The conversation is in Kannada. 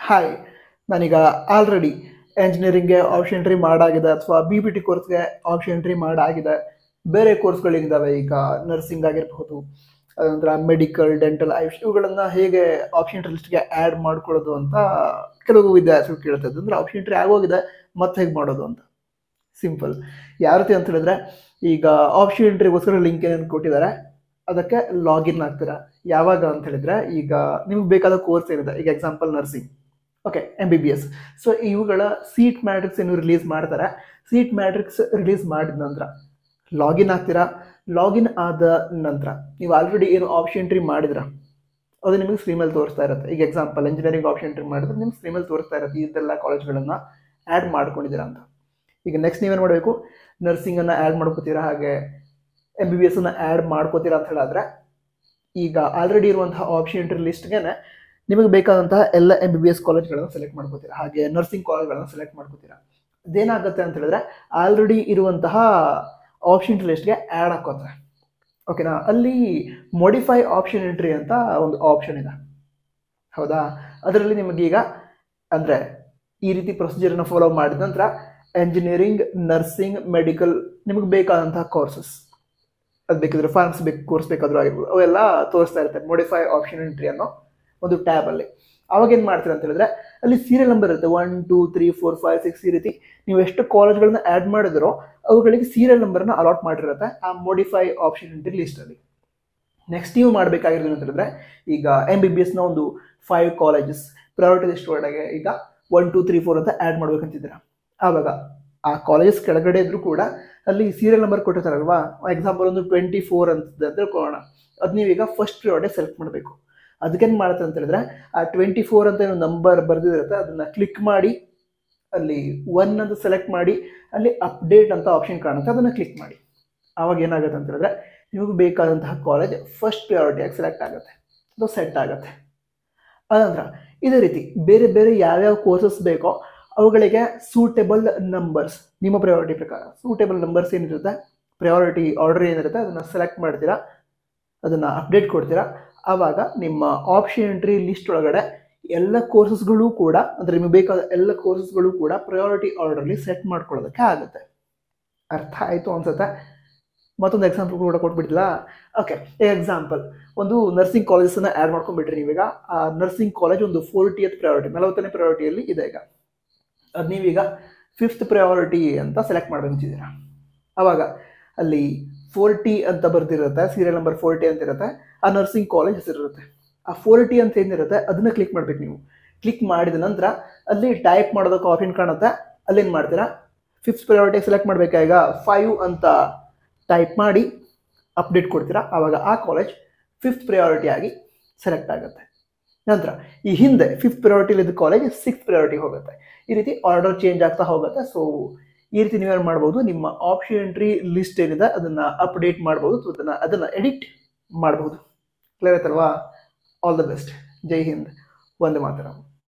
ಹಾಯ್, ನಾನೀಗ ಆಲ್ರೆಡಿ ಎಂಜಿನಿಯರಿಂಗ್ಗೆ ಆಪ್ಷನ್ ಎಂಟ್ರಿ ಮಾಡಾಗಿದೆ ಅಥವಾ ಬಿ ಬಿ ಟಿ ಕೋರ್ಸ್ಗೆ ಆಪ್ಷನ್ ಎಂಟ್ರಿ ಮಾಡಾಗಿದೆ. ಬೇರೆ ಕೋರ್ಸ್ಗಳಿದ್ದಾವೆ, ಈಗ ನರ್ಸಿಂಗ್ ಆಗಿರಬಹುದು, ಅದಂತರ ಮೆಡಿಕಲ್, ಡೆಂಟಲ್, ಆಯುಷ್ ಇವುಗಳನ್ನು ಹೇಗೆ ಆಪ್ಷನ್ ಎಂಟ್ರಿ ಲಿಸ್ಟ್ಗೆ ಆ್ಯಡ್ ಮಾಡ್ಕೊಳ್ಳೋದು ಅಂತ ಕೆಲವು ವಿದ್ಯಾರ್ಥಿಗಳು ಕೇಳ್ತಾ ಇದ್ದು. ಅಂದರೆ ಆಪ್ಷನ್ ಎಂಟ್ರಿ ಆಗೋಗಿದೆ, ಮತ್ತೆ ಹೇಗೆ ಮಾಡೋದು ಅಂತ. ಸಿಂಪಲ್. ಯಾವ ರೀತಿ ಅಂತ ಹೇಳಿದ್ರೆ, ಈಗ ಆಪ್ಷನ್ ಎಂಟ್ರಿಗೋಸ್ಕರ ಲಿಂಕ್ ಏನೇನು ಕೊಟ್ಟಿದ್ದಾರೆ ಅದಕ್ಕೆ ಲಾಗಿನ್ ಆಗ್ತೀರಾ. ಯಾವಾಗ ಅಂತ ಹೇಳಿದ್ರೆ, ಈಗ ನಿಮ್ಗೆ ಬೇಕಾದ ಕೋರ್ಸ್ ಏನಿದೆ, ಈಗ example nursing, okay, MBBS. So ಇವುಗಳ ಸೀಟ್ ಮ್ಯಾಟ್ರಿಕ್ಸ್ ಏನು ರಿಲೀಸ್ ಮಾಡ್ತಾರೆ. ಸೀಟ್ ಮ್ಯಾಟ್ರಿಕ್ಸ್ ರಿಲೀಸ್ ಮಾಡಿದ ನಂತರ ಲಾಗಿನ್ ಆಗ್ತೀರಾ. ಲಾಗಿನ್ ಆದ ನಂತರ ನೀವು ಆಲ್ರೆಡಿ ಏನು ಆಪ್ಷನ್ ಎಂಟ್ರಿ ಮಾಡಿದ್ರ ಅದು ನಿಮಗೆ ಸ್ಕ್ರೀನಲ್ಲಿ ತೋರಿಸ್ತಾ ಇರುತ್ತೆ. ಈಗ ಎಕ್ಸಾಂಪಲ್ ಇಂಜಿನಿಯರಿಂಗ್ ಆಪ್ಷನ್ ಎಂಟ್ರಿ ಮಾಡಿದ್ರೆ ನಿಮ್ಗೆ ಸ್ಕ್ರೀನಲ್ಲಿ ತೋರಿಸ್ತಾ ಇರುತ್ತೆ ಇದೆಲ್ಲ ಕಾಲೇಜ್ಗಳನ್ನು ಆ್ಯಡ್ ಮಾಡ್ಕೊಂಡಿದ್ದೀರಾ ಅಂತ. ಈಗ ನೆಕ್ಸ್ಟ್ ನೀವೇನು ಮಾಡಬೇಕು, ನರ್ಸಿಂಗನ್ನು ಆ್ಯಡ್ ಮಾಡ್ಕೋತೀರಾ, ಹಾಗೆ MBBS ಅನ್ನು ಆ್ಯಡ್ ಮಾಡ್ಕೋತೀರಾ ಅಂತ ಹೇಳಿದ್ರೆ, ಈಗ ಆಲ್ರೆಡಿ ಇರುವಂತಹ ಆಪ್ಷನ್ ಎಂಟ್ರಿ ಲಿಸ್ಟ್ಗೆ ನಿಮಗೆ ಬೇಕಾದಂತಹ ಎಲ್ಲ MBBS ಕಾಲೇಜ್ಗಳನ್ನು ಸೆಲೆಕ್ಟ್ ಮಾಡ್ಕೋತೀರಾ, ಹಾಗೆ ನರ್ಸಿಂಗ್ ಕಾಲೇಜ್ಗಳನ್ನು ಸೆಲೆಕ್ಟ್ ಮಾಡ್ಕೋತೀರಾ. ಅದೇನಾಗುತ್ತೆ ಅಂತ ಹೇಳಿದ್ರೆ, ಆಲ್ರೆಡಿ ಇರುವಂತಹ ಆಪ್ಷನ್ ಎಂಟ್ರಿ ಲಿಸ್ಟ್ಗೆ ಆ್ಯಡ್ ಹಾಕೋತಾರೆ. ಓಕೆನಾ. ಅಲ್ಲಿ ಮಾಡಿಫೈ ಆಪ್ಷನ್ ಎಂಟ್ರಿ ಅಂತ ಒಂದು ಆಪ್ಷನ್ ಇದೆ, ಹೌದಾ. ಅದರಲ್ಲಿ ನಿಮಗೀಗ ಅಂದರೆ ಈ ರೀತಿ ಪ್ರೊಸೀಜರನ್ನು ಫಾಲೋ ಮಾಡಿದ ನಂತರ ಎಂಜಿನಿಯರಿಂಗ್, ನರ್ಸಿಂಗ್, ಮೆಡಿಕಲ್ ನಿಮಗೆ ಬೇಕಾದಂತಹ ಕೋರ್ಸಸ್, ಅದು ಬೇಕಿದ್ರೆ ಫಾರ್ಮಸಿ ಕೋರ್ಸ್ ಬೇಕಾದರೂ ಆಗಿರ್ಬೋದು, ಅವೆಲ್ಲ ತೋರಿಸ್ತಾ ಇರುತ್ತೆ ಮಾಡಿಫೈ ಆಪ್ಷನ್ ಎಂಟ್ರಿ ಅನ್ನೋ ಒಂದು ಟ್ಯಾಬಲ್ಲಿ. ಅವಾಗ ಏನು ಮಾಡ್ತೀರಾ ಅಂತ ಹೇಳಿದ್ರೆ, ಅಲ್ಲಿ ಸೀರಿಯಲ್ ನಂಬರ್ ಇರುತ್ತೆ 1 2 3 4 5 6 ಈ ರೀತಿ ನೀವು ಎಷ್ಟು ಕಾಲೇಜ್ಗಳನ್ನ ಆ್ಯಡ್ ಮಾಡಿದ್ರೋ ಅವುಗಳಿಗೆ ಸೀರಿಯಲ್ ನಂಬರ್ನ ಅಲಾಟ್ ಮಾಡಿರುತ್ತೆ ಆ ಮಾಡಿಫೈ ಆಪ್ಷನ್ ಎಂಟ್ರಿ ಲಿಸ್ಟಲ್ಲಿ. ನೆಕ್ಸ್ಟ್ ನೀವು ಮಾಡಬೇಕಾಗಿರೋದು ಅಂತ ಹೇಳಿದ್ರೆ, ಈಗ MBBSನ ಒಂದು 5 ಕಾಲೇಜಸ್ ಪ್ರಯಾರಿಟಿ ಲಿಸ್ಟ್ ಒಳಗೆ ಈಗ 1 2 3 4 ಅಂತ ಆ್ಯಡ್ ಮಾಡ್ಬೇಕಂತಿದ್ದೀರಾ. ಆವಾಗ ಆ ಕಾಲೇಜಸ್ ಕೆಳಗಡೆ ಇದ್ರೂ ಕೂಡ ಅಲ್ಲಿ ಸೀರಿಯಲ್ ನಂಬರ್ ಕೊಟ್ಟಿರ್ತಾರಲ್ವಾ. ಎಕ್ಸಾಂಪಲ್ ಒಂದು 24 ಅಂತ ತಿಳ್ಕೊಳ್ಳೋಣ, ಅದು ನೀವೀಗ ಫಸ್ಟ್ ಪ್ರಿಯಾರಿಟಿ ಸೆಲೆಕ್ಟ್ ಮಾಡಬೇಕು. ಅದಕ್ಕೇನು ಮಾಡುತ್ತೆ ಅಂತ ಹೇಳಿದ್ರೆ, ಆ 24 ಅಂತ ಏನು ನಂಬರ್ ಬರೆದಿರುತ್ತೆ ಅದನ್ನು ಕ್ಲಿಕ್ ಮಾಡಿ ಅಲ್ಲಿ 1 ಅಂತ ಸೆಲೆಕ್ಟ್ ಮಾಡಿ ಅಲ್ಲಿ ಅಪ್ಡೇಟ್ ಅಂತ ಆಪ್ಷನ್ ಕಾಣುತ್ತೆ, ಅದನ್ನು ಕ್ಲಿಕ್ ಮಾಡಿ. ಆವಾಗ ಏನಾಗುತ್ತೆ ಅಂತ ಹೇಳಿದ್ರೆ, ನಿಮಗೆ ಬೇಕಾದಂತಹ ಕಾಲೇಜ್ ಫಸ್ಟ್ ಪ್ರಿಯಾರಿಟಿಯಾಗಿ ಸೆಲೆಕ್ಟ್ ಆಗುತ್ತೆ, ಅದು ಸೆಟ್ ಆಗುತ್ತೆ. ಅದಂದ್ರೆ ಇದೇ ರೀತಿ ಬೇರೆ ಬೇರೆ ಯಾವ್ಯಾವ ಕೋರ್ಸಸ್ ಬೇಕೋ ಅವುಗಳಿಗೆ ಸೂಟೇಬಲ್ ನಂಬರ್ಸ್, ನಿಮ್ಮ ಪ್ರಯಾರಿಟಿ ಪ್ರಕಾರ ಸೂಟೇಬಲ್ ನಂಬರ್ಸ್ ಏನಿರುತ್ತೆ, ಪ್ರಯಾರಿಟಿ ಆರ್ಡರ್ ಏನಿರುತ್ತೆ ಅದನ್ನು ಸೆಲೆಕ್ಟ್ ಮಾಡ್ತೀರಾ, ಅದನ್ನು ಅಪ್ಡೇಟ್ ಕೊಡ್ತೀರಾ. ಆವಾಗ ನಿಮ್ಮ ಆಪ್ಷನ್ ಎಂಟ್ರಿ ಲಿಸ್ಟ್ ಒಳಗಡೆ ಎಲ್ಲ ಕೋರ್ಸಸ್ಗಳು ಕೂಡ, ಅಂದರೆ ನಿಮಗೆ ಬೇಕಾದ ಎಲ್ಲ ಕೋರ್ಸಸ್ಗಳು ಕೂಡ ಪ್ರಯಾರಿಟಿ ಆರ್ಡರ್ಲಿ ಸೆಟ್ ಮಾಡ್ಕೊಳ್ಳೋದಕ್ಕೆ ಆಗುತ್ತೆ. ಅರ್ಥ ಆಯಿತು ಅನ್ಸುತ್ತೆ. ಮತ್ತೊಂದು ಎಕ್ಸಾಂಪಲ್ ಕೂಡ ಕೊಟ್ಬಿಟ್ಟಿಲ್ಲ. ಓಕೆ, ಎಕ್ಸಾಂಪಲ್ ಒಂದು ನರ್ಸಿಂಗ್ ಕಾಲೇಜಸನ್ನು ಆ್ಯಡ್ ಮಾಡ್ಕೊಂಡ್ಬಿಟ್ರಿ ನೀವೀಗ. ಆ ನರ್ಸಿಂಗ್ ಕಾಲೇಜ್ ಒಂದು 40th ಪ್ರಯಾರಿಟಿ, 40ನೇ ಪ್ರಯಾರಿಟಿಯಲ್ಲಿ ಇದೆ. ಈಗ ಅದು ನೀವೀಗ 5th ಪ್ರಯಾರಿಟಿ ಅಂತ ಸೆಲೆಕ್ಟ್ ಮಾಡ್ಬೇಕಂತಿದ್ದೀರಾ. ಆವಾಗ ಅಲ್ಲಿ 40 ಅಂತ ಬರ್ತಿರುತ್ತೆ, ಸೀರಿಯಲ್ ನಂಬರ್ 40 ಅಂತ ಇರುತ್ತೆ, ಆ ನರ್ಸಿಂಗ್ ಕಾಲೇಜ್ ಹೆಸರಿರುತ್ತೆ. ಆ 40 ಅಂತ ಏನಿರುತ್ತೆ ಅದನ್ನು ಕ್ಲಿಕ್ ಮಾಡ್ಬೇಕು ನೀವು. ಕ್ಲಿಕ್ ಮಾಡಿದ ನಂತರ ಅಲ್ಲಿ ಟೈಪ್ ಮಾಡೋದಕ್ಕೆ ಆಪ್ಷನ್ ಕಾಣುತ್ತೆ, ಅಲ್ಲೇನು ಮಾಡ್ತೀರಾ, 5th ಪ್ರಯಾರಿಟಿ ಸೆಲೆಕ್ಟ್ ಮಾಡಬೇಕಾಗ 5 ಅಂತ ಟೈಪ್ ಮಾಡಿ ಅಪ್ಡೇಟ್ ಕೊಡ್ತೀರಾ. ಆವಾಗ ಆ ಕಾಲೇಜ್ 5th ಪ್ರಯಾರಿಟಿ ಆಗಿ ಸೆಲೆಕ್ಟ್ ಆಗುತ್ತೆ. ನಂತರ ಈ ಹಿಂದೆ 5th ಪ್ರಯಾರಿಟಿಲಿದ್ದ ಕಾಲೇಜ್ 6th ಪ್ರಯಾರಿಟಿ ಹೋಗುತ್ತೆ. ಈ ರೀತಿ ಆರ್ಡರ್ ಚೇಂಜ್ ಆಗ್ತಾ ಹೋಗುತ್ತೆ. ಸೊ ಈ ರೀತಿ ನೀವೇನು ಮಾಡ್ಬೋದು, ನಿಮ್ಮ ಆಪ್ಷನ್ ಎಂಟ್ರಿ ಲಿಸ್ಟ್ ಏನಿದೆ ಅದನ್ನು ಅಪ್ಡೇಟ್ ಮಾಡ್ಬೋದು, ಅದನ್ನು ಎಡಿಟ್ ಮಾಡ್ಬೋದು. ಕ್ಲಿಯರ್ ಆಯ್ತಲ್ವಾ. All the best. Jai Hind. Vande Mataram.